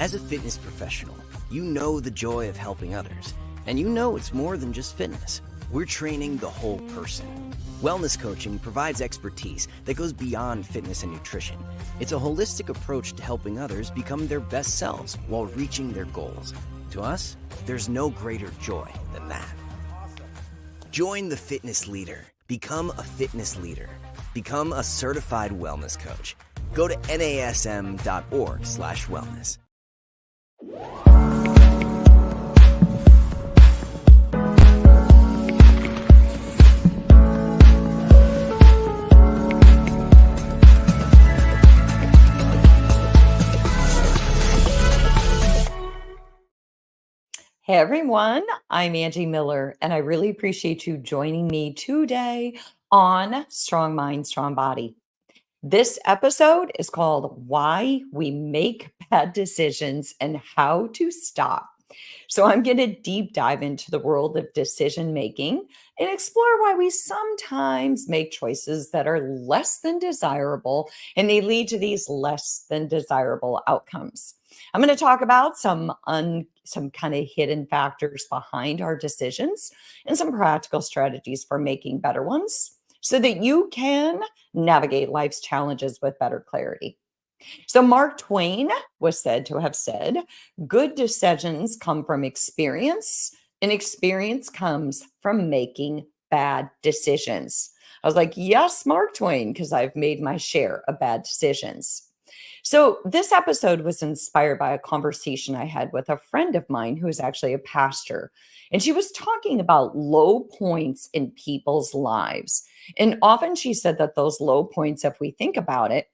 As a fitness professional, you know the joy of helping others, and you know it's more than just fitness. We're training the whole person. Wellness coaching provides expertise that goes beyond fitness and nutrition. It's a holistic approach to helping others become their best selves while reaching their goals. To us, there's no greater joy than that. Join the fitness leader. Become a fitness leader. Become a certified wellness coach. Go to nasm.org/wellness. Hey everyone, I'm Angie Miller, and I really appreciate you joining me today on Strong Mind, Strong Body. This episode is called Why We Make Bad Decisions and How to Stop. So, I'm going to deep dive into the world of decision making and explore why we sometimes make choices that are less than desirable and they lead to these less than desirable outcomes. I'm going to talk about some kind of hidden factors behind our decisions and some practical strategies for making better ones so that you can navigate life's challenges with better clarity. So, Mark Twain was said to have said, good decisions come from experience, and experience comes from making bad decisions. I was like, yes, Mark Twain, because I've made my share of bad decisions. So, this episode was inspired by a conversation I had with a friend of mine who is actually a pastor. And she was talking about low points in people's lives. And often she said that those low points, if we think about it,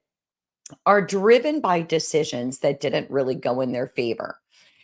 are driven by decisions that didn't really go in their favor.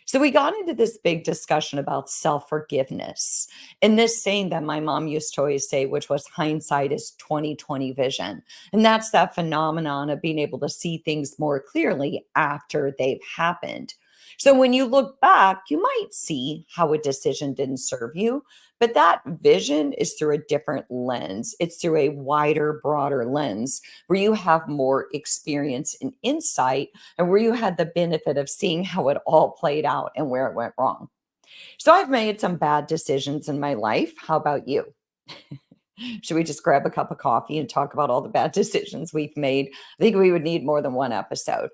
So we got into this big discussion about self-forgiveness and this saying that my mom used to always say, which was hindsight is 2020 vision. And that's that phenomenon of being able to see things more clearly after they've happened. So when you look back, you might see how a decision didn't serve you, but that vision is through a different lens. It's through a wider, broader lens where you have more experience and insight and where you had the benefit of seeing how it all played out and where it went wrong. So I've made some bad decisions in my life. How about you? Should we just grab a cup of coffee and talk about all the bad decisions we've made? I think we would need more than one episode.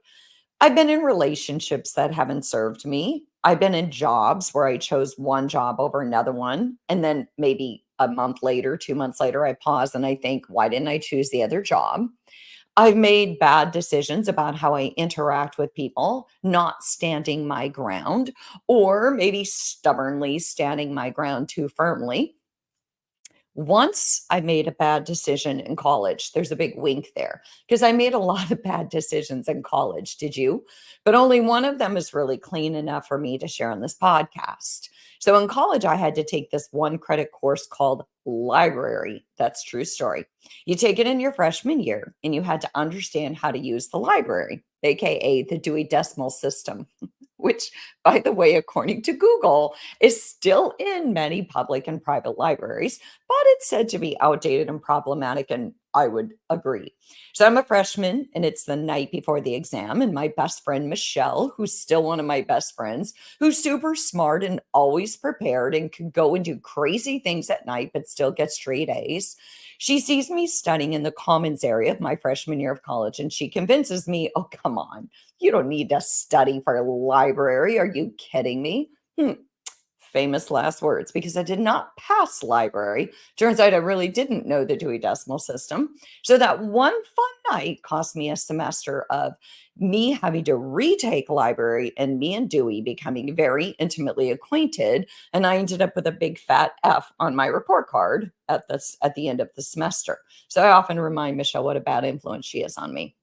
I've been in relationships that haven't served me. I've been in jobs where I chose one job over another one. And then maybe a month later, 2 months later, I pause and I think, why didn't I choose the other job? I've made bad decisions about how I interact with people, not standing my ground, or maybe stubbornly standing my ground too firmly. Once I made a bad decision in college. There's a big wink there because I made a lot of bad decisions in college. Did you? But only one of them is really clean enough for me to share on this podcast. So in college, I had to take this one credit course called library. That's true story. You take it in your freshman year and you had to understand how to use the library, AKA the Dewey Decimal System, which, by the way, according to Google, is still in many public and private libraries, but it's said to be outdated and problematic, and I would agree. So I'm a freshman, and it's the night before the exam, and my best friend, Michelle, who's still one of my best friends, who's super smart and always prepared and can go and do crazy things at night, but still get straight A's. She sees me studying in the commons area of my freshman year of college, and she convinces me, oh, come on, you don't need to study for a library. Are you kidding me? Famous last words, because I did not pass library. Turns out I really didn't know the Dewey Decimal System. So that one fun night cost me a semester of me having to retake library and me and Dewey becoming very intimately acquainted. And I ended up with a big fat F on my report card at the end of the semester. So I often remind Michelle what a bad influence she is on me.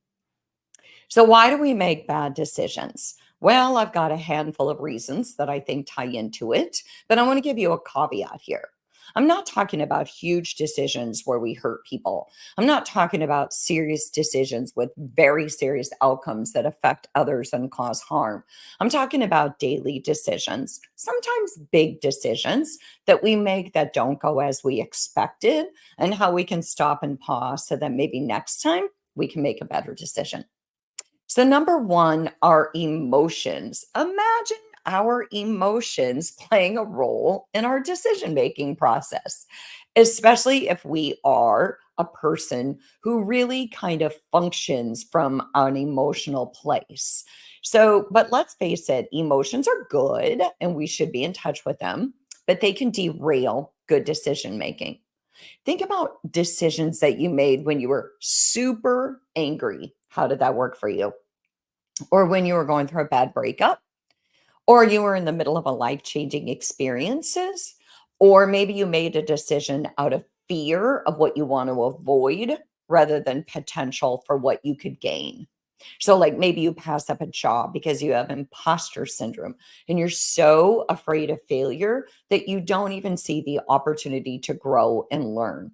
So, why do we make bad decisions? Well, I've got a handful of reasons that I think tie into it, but I want to give you a caveat here. I'm not talking about huge decisions where we hurt people. I'm not talking about serious decisions with very serious outcomes that affect others and cause harm. I'm talking about daily decisions, sometimes big decisions that we make that don't go as we expected, and how we can stop and pause so that maybe next time we can make a better decision. So, number one, our emotions. Imagine our emotions playing a role in our decision making process, especially if we are a person who really kind of functions from an emotional place. So, but let's face it, emotions are good and we should be in touch with them, but they can derail good decision making. Think about decisions that you made when you were super angry. How did that work for you? Or when you were going through a bad breakup, or you were in the middle of a life-changing experiences, or maybe you made a decision out of fear of what you want to avoid rather than potential for what you could gain. So, like maybe you pass up a job because you have imposter syndrome and you're so afraid of failure that you don't even see the opportunity to grow and learn.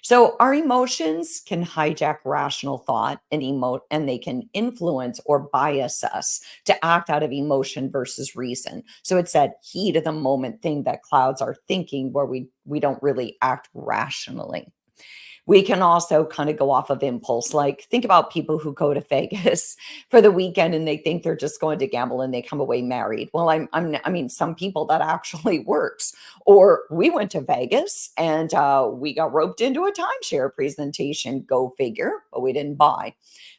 So our emotions can hijack rational thought and emote, and they can influence or bias us to act out of emotion versus reason. So it's that heat of the moment thing that clouds our thinking where we don't really act rationally. We can also kind of go off of impulse. Like, think about people who go to Vegas for the weekend and they think they're just going to gamble and they come away married. Well, I mean, some people that actually works. Or we went to Vegas and we got roped into a timeshare presentation. Go figure, but we didn't buy.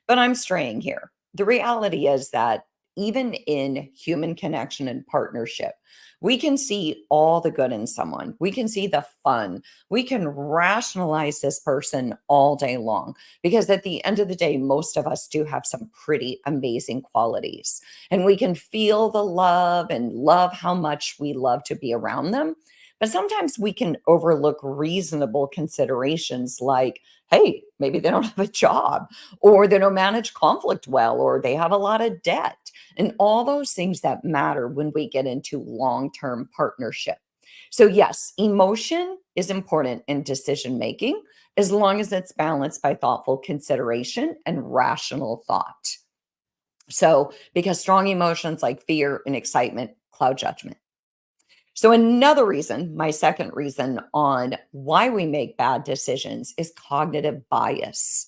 But I'm straying here. The reality is that even in human connection and partnership, we can see all the good in someone. We can see the fun, we can rationalize this person all day long because at the end of the day, most of us do have some pretty amazing qualities. And we can feel the love and love how much we love to be around them. But sometimes we can overlook reasonable considerations like, hey, maybe they don't have a job, or they don't manage conflict well, or they have a lot of debt, and all those things that matter when we get into long term partnership. So, yes, emotion is important in decision making as long as it's balanced by thoughtful consideration and rational thought. So, because strong emotions like fear and excitement cloud judgment. So, another reason, my second reason on why we make bad decisions is cognitive bias.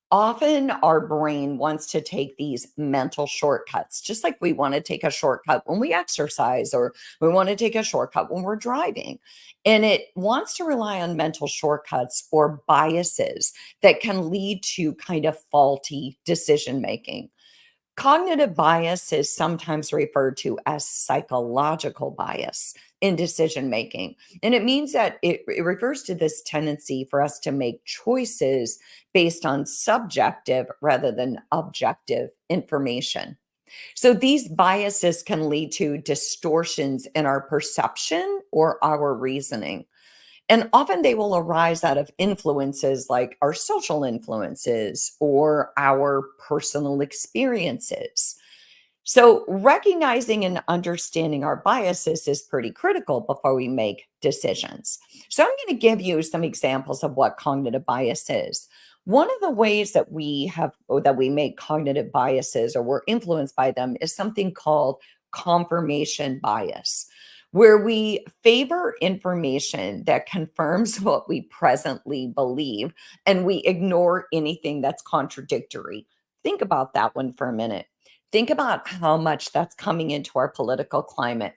Often our brain wants to take these mental shortcuts, just like we want to take a shortcut when we exercise or we want to take a shortcut when we're driving. And it wants to rely on mental shortcuts or biases that can lead to kind of faulty decision making. Cognitive bias is sometimes referred to as psychological bias in decision making. And it means that it refers to this tendency for us to make choices based on subjective rather than objective information. So these biases can lead to distortions in our perception or our reasoning. And often they will arise out of influences like our social influences or our personal experiences. So, recognizing and understanding our biases is pretty critical before we make decisions. So, I'm going to give you some examples of what cognitive bias is. One of the ways that we have or that we make cognitive biases or we're influenced by them is something called confirmation bias, where we favor information that confirms what we presently believe and we ignore anything that's contradictory. Think about that one for a minute. Think about how much that's coming into our political climate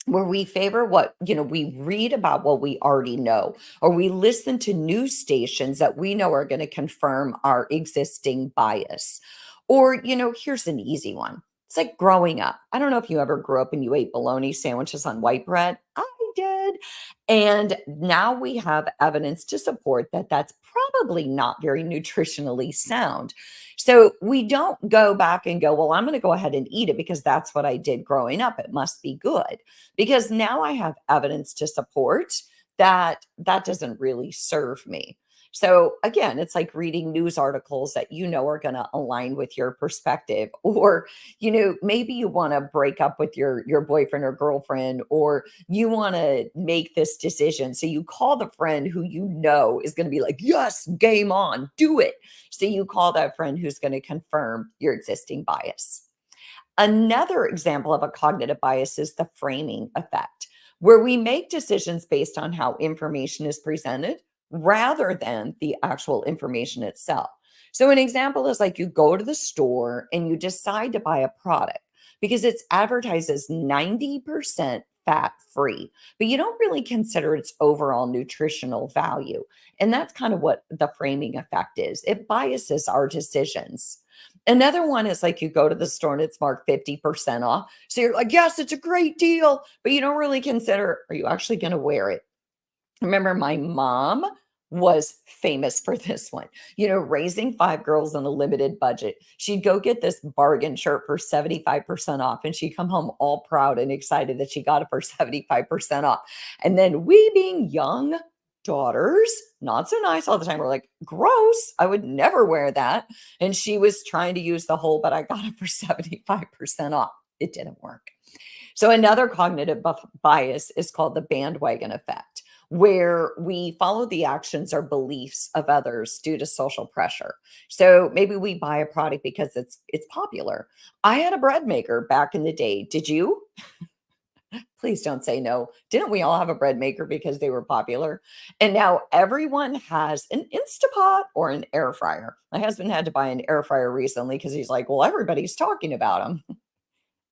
where we favor what, we read about what we already know, or we listen to news stations that we know are going to confirm our existing bias. Or, here's an easy one. It's like growing up. I don't know if you ever grew up and you ate bologna sandwiches on white bread. I did. And now we have evidence to support that that's probably not very nutritionally sound. So we don't go back and go, well, I'm going to go ahead and eat it because that's what I did growing up. It must be good. Because now I have evidence to support that that doesn't really serve me. So again, it's like reading news articles that are going to align with your perspective, or maybe you want to break up with your boyfriend or girlfriend, or you want to make this decision. So you call the friend who is going to be like, "Yes, game on, do it." So you call that friend who's going to confirm your existing bias. Another example of a cognitive bias is the framing effect, where we make decisions based on how information is presented rather than the actual information itself. So an example is like you go to the store and you decide to buy a product because it's advertised as 90% fat free, but you don't really consider its overall nutritional value. And that's kind of what the framing effect is. It biases our decisions. Another one is like you go to the store and it's marked 50% off. So you're like, yes, it's a great deal, but you don't really consider, are you actually going to wear it? Remember, my mom was famous for this one. Raising 5 girls on a limited budget. She'd go get this bargain shirt for 75% off, and she'd come home all proud and excited that she got it for 75% off. And then we, being young daughters, not so nice all the time, we're like, gross, I would never wear that. And she was trying to use the whole, but I got it for 75% off. It didn't work. So another cognitive bias is called the bandwagon effect, where we follow the actions or beliefs of others due to social pressure. So maybe we buy a product because it's popular. I had a bread maker back in the day. Did you? Please don't say no. Didn't we all have a bread maker because they were popular? And now everyone has an Instapot or an air fryer. My husband had to buy an air fryer recently because he's like, well, everybody's talking about them.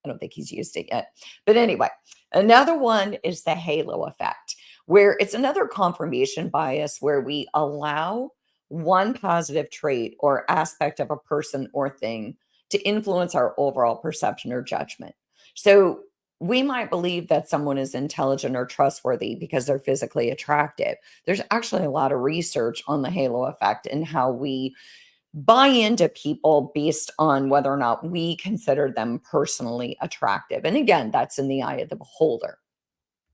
I don't think he's used it yet. But anyway, another one is the halo effect, where it's another confirmation bias where we allow one positive trait or aspect of a person or thing to influence our overall perception or judgment. So we might believe that someone is intelligent or trustworthy because they're physically attractive. There's actually a lot of research on the halo effect and how we buy into people based on whether or not we consider them personally attractive. And again, that's in the eye of the beholder.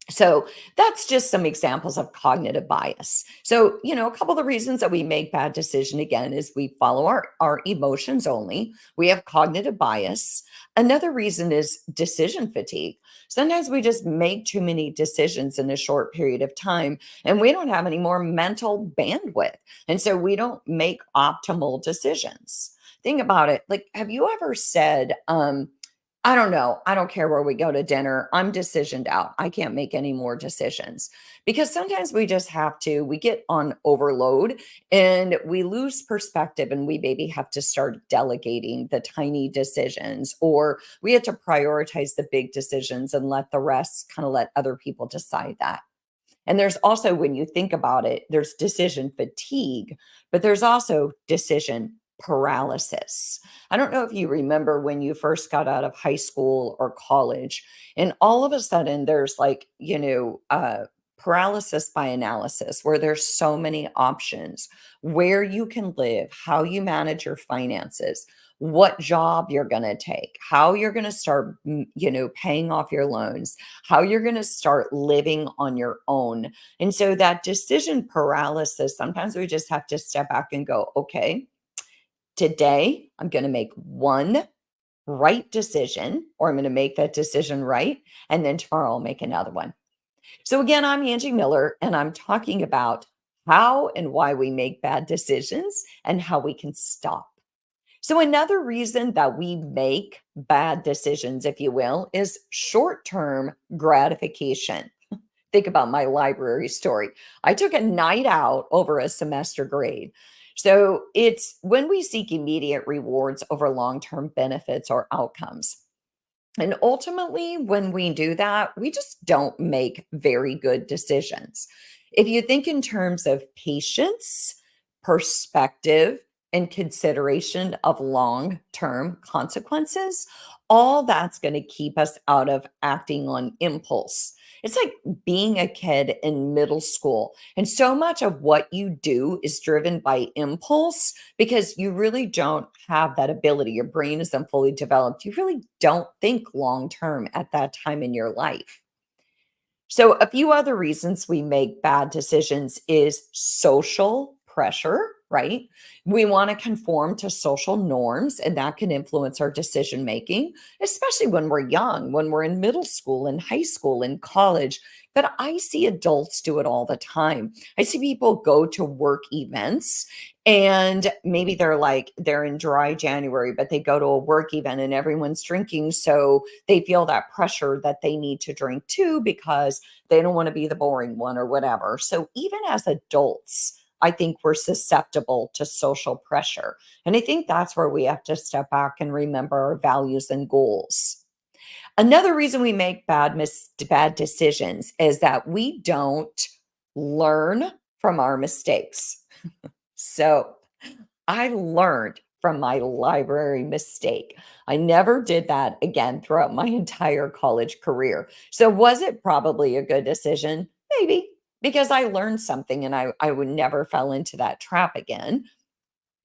So that's just some examples of cognitive bias. So, a couple of the reasons that we make bad decision again is we follow our emotions only. We have cognitive bias. Another reason is decision fatigue. Sometimes we just make too many decisions in a short period of time and we don't have any more mental bandwidth. And so we don't make optimal decisions. Think about it. Like, have you ever said, I don't know. I don't care where we go to dinner. I'm decisioned out. I can't make any more decisions because sometimes we just have to, we get on overload and we lose perspective and we maybe have to start delegating the tiny decisions, or we have to prioritize the big decisions and let the rest kind of let other people decide that. And there's also, when you think about it, there's decision fatigue, but there's also decision paralysis. I don't know if you remember when you first got out of high school or college, and all of a sudden there's like, paralysis by analysis, where there's so many options where you can live, how you manage your finances, what job you're going to take, how you're going to start, paying off your loans, how you're going to start living on your own. And so that decision paralysis, sometimes we just have to step back and go, okay, today, I'm going to make one right decision, or I'm going to make that decision right. And then tomorrow I'll make another one. So, again, I'm Angie Miller, and I'm talking about how and why we make bad decisions and how we can stop. So, another reason that we make bad decisions, if you will, is short term gratification. Think about my library story. I took a night out over a semester grade. So it's when we seek immediate rewards over long-term benefits or outcomes. And ultimately, when we do that, we just don't make very good decisions. If you think in terms of patience, perspective, and consideration of long term consequences, all that's going to keep us out of acting on impulse. It's like being a kid in middle school. And so much of what you do is driven by impulse because you really don't have that ability. Your brain isn't fully developed. You really don't think long term at that time in your life. So, a few other reasons we make bad decisions is social pressure, right? We want to conform to social norms, and that can influence our decision making, especially when we're young, when we're in middle school, in high school, in college. But I see adults do it all the time. I see people go to work events and maybe they're in dry January, but they go to a work event and everyone's drinking. So they feel that pressure that they need to drink too because they don't want to be the boring one or whatever. So even as adults, I think we're susceptible to social pressure. And I think that's where we have to step back and remember our values and goals. Another reason we make bad decisions is that we don't learn from our mistakes. So, I learned from my library mistake. I never did that again throughout my entire college career. So, was it probably a good decision? Maybe, because I learned something and I would never fell into that trap again.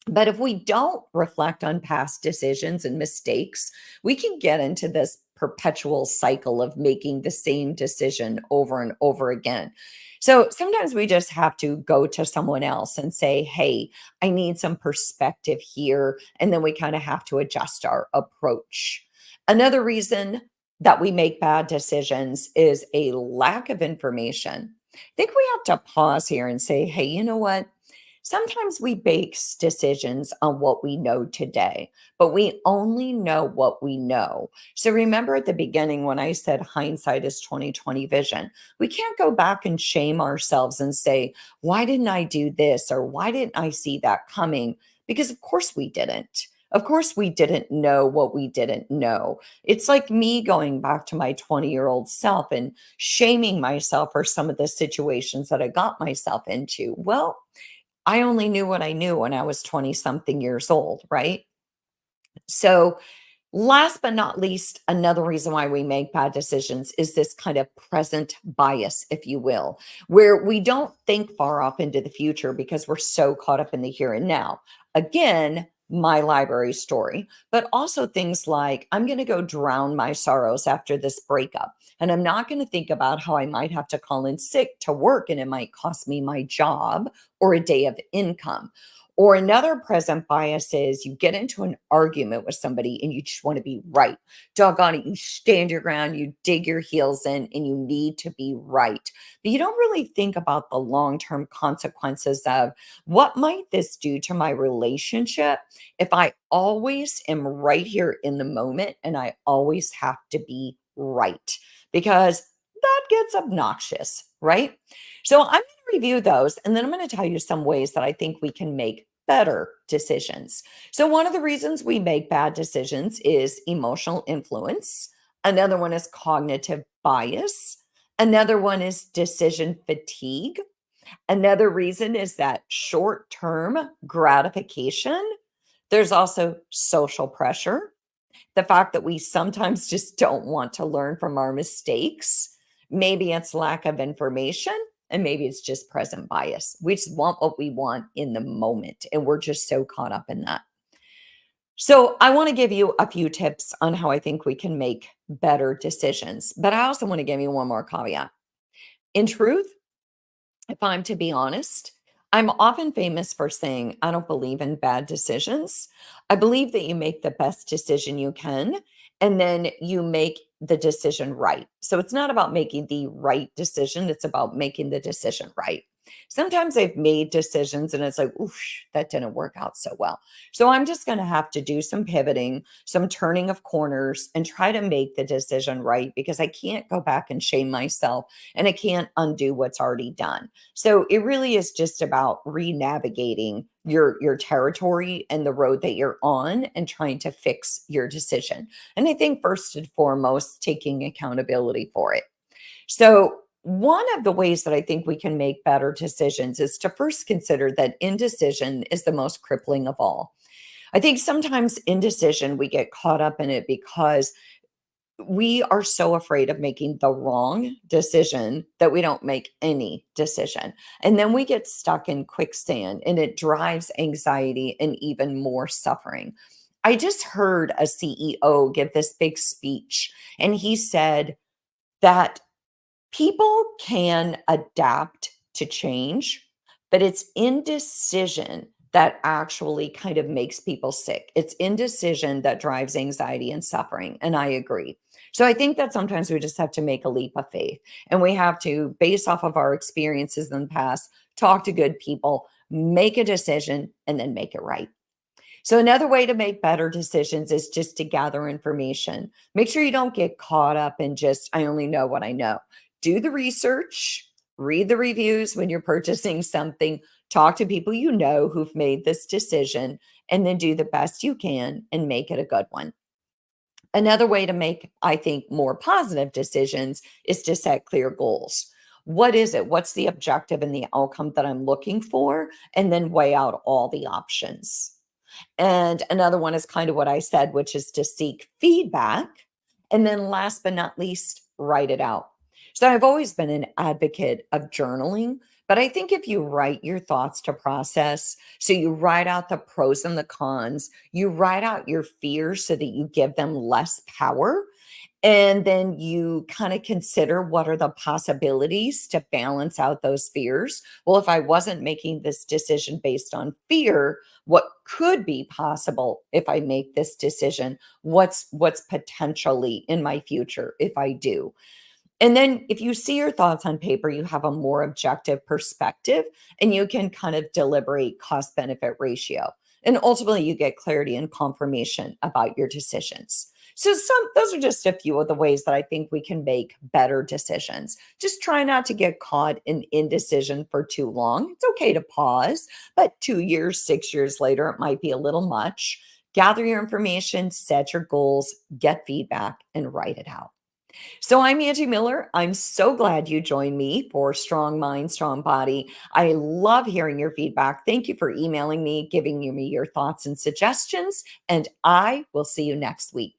But if we don't reflect on past decisions and mistakes, we can get into this perpetual cycle of making the same decision over and over again. So sometimes we just have to go to someone else and say, hey, I need some perspective here. And then we kind of have to adjust our approach. Another reason that we make bad decisions is a lack of information. I think we have to pause here and say, hey, you know what? Sometimes we base decisions on what we know today, but we only know what we know. So remember at the beginning when I said hindsight is 2020 vision. We can't go back and shame ourselves and say, why didn't I do this or why didn't I see that coming? Because of course we didn't. Of course, we didn't know what we didn't know. It's like me going back to my 20-year-old self and shaming myself for some of the situations that I got myself into. Well, I only knew what I knew when I was 20 something years old, right? So, last but not least, another reason why we make bad decisions is this kind of present bias, if you will, where we don't think far off into the future because we're so caught up in the here and now. Again, my library story, but also things like I'm going to go drown my sorrows after this breakup. And I'm not going to think about how I might have to call in sick to work and it might cost me my job or a day of income. Or another present bias is you get into an argument with somebody and you just want to be right. Doggone it, you stand your ground, you dig your heels in, and you need to be right. But you don't really think about the long term consequences of what might this do to my relationship if I always am right here in the moment and I always have to be right. Because that gets obnoxious, right? So I'm going to review those and then I'm going to tell you some ways that I think we can make better decisions. So, one of the reasons we make bad decisions is emotional influence. Another one is cognitive bias. Another one is decision fatigue. Another reason is that short term gratification. There's also social pressure, the fact that we sometimes just don't want to learn from our mistakes. Maybe it's lack of information, and maybe it's just present bias. We just want what we want in the moment, and we're just so caught up in that. So, I want to give you a few tips on how I think we can make better decisions, but I also want to give you one more caveat. In truth, if I'm to be honest, I'm often famous for saying, I don't believe in bad decisions. I believe that you make the best decision you can, and then you make the decision right. So it's not about making the right decision, it's about making the decision right. Sometimes I've made decisions and it's like, oof, that didn't work out so well. So I'm just going to have to do some pivoting, some turning of corners, and try to make the decision right because I can't go back and shame myself and I can't undo what's already done. So it really is just about re-navigating your territory and the road that you're on and trying to fix your decision. And I think first and foremost, taking accountability for it. So one of the ways that I think we can make better decisions is to first consider that indecision is the most crippling of all. I think sometimes indecision, we get caught up in it because we are so afraid of making the wrong decision that we don't make any decision. And then we get stuck in quicksand and it drives anxiety and even more suffering. I just heard a CEO give this big speech, and he said that people can adapt to change, but it's indecision that actually kind of makes people sick. It's indecision that drives anxiety and suffering. And I agree. So I think that sometimes we just have to make a leap of faith and we have to, based off of our experiences in the past, talk to good people, make a decision, and then make it right. So, another way to make better decisions is just to gather information. Make sure you don't get caught up in just, I only know what I know. Do the research, read the reviews when you're purchasing something, Talk to people you know who've made this decision, and then do the best you can and make it a good one. Another way to make, I think, more positive decisions is to set clear goals. What is it? What's the objective and the outcome that I'm looking for? And then weigh out all the options. And another one is kind of what I said, which is to seek feedback. And then last but not least, write it out. So I've always been an advocate of journaling, but I think if you write your thoughts to process, so you write out the pros and the cons, you write out your fears so that you give them less power. And then you kind of consider what are the possibilities to balance out those fears. Well, if I wasn't making this decision based on fear, what could be possible if I make this decision? What's potentially in my future if I do? And then if you see your thoughts on paper, you have a more objective perspective and you can kind of deliberate cost benefit ratio. And ultimately, you get clarity and confirmation about your decisions. So, those are just a few of the ways that I think we can make better decisions. Just try not to get caught in indecision for too long. It's okay to pause, but 2 years, 6 years later, it might be a little much. Gather your information, set your goals, get feedback, and write it out. So I'm Angie Miller. I'm so glad you joined me for Strong Mind, Strong Body. I love hearing your feedback. Thank you for emailing me, giving me your thoughts and suggestions, and I will see you next week.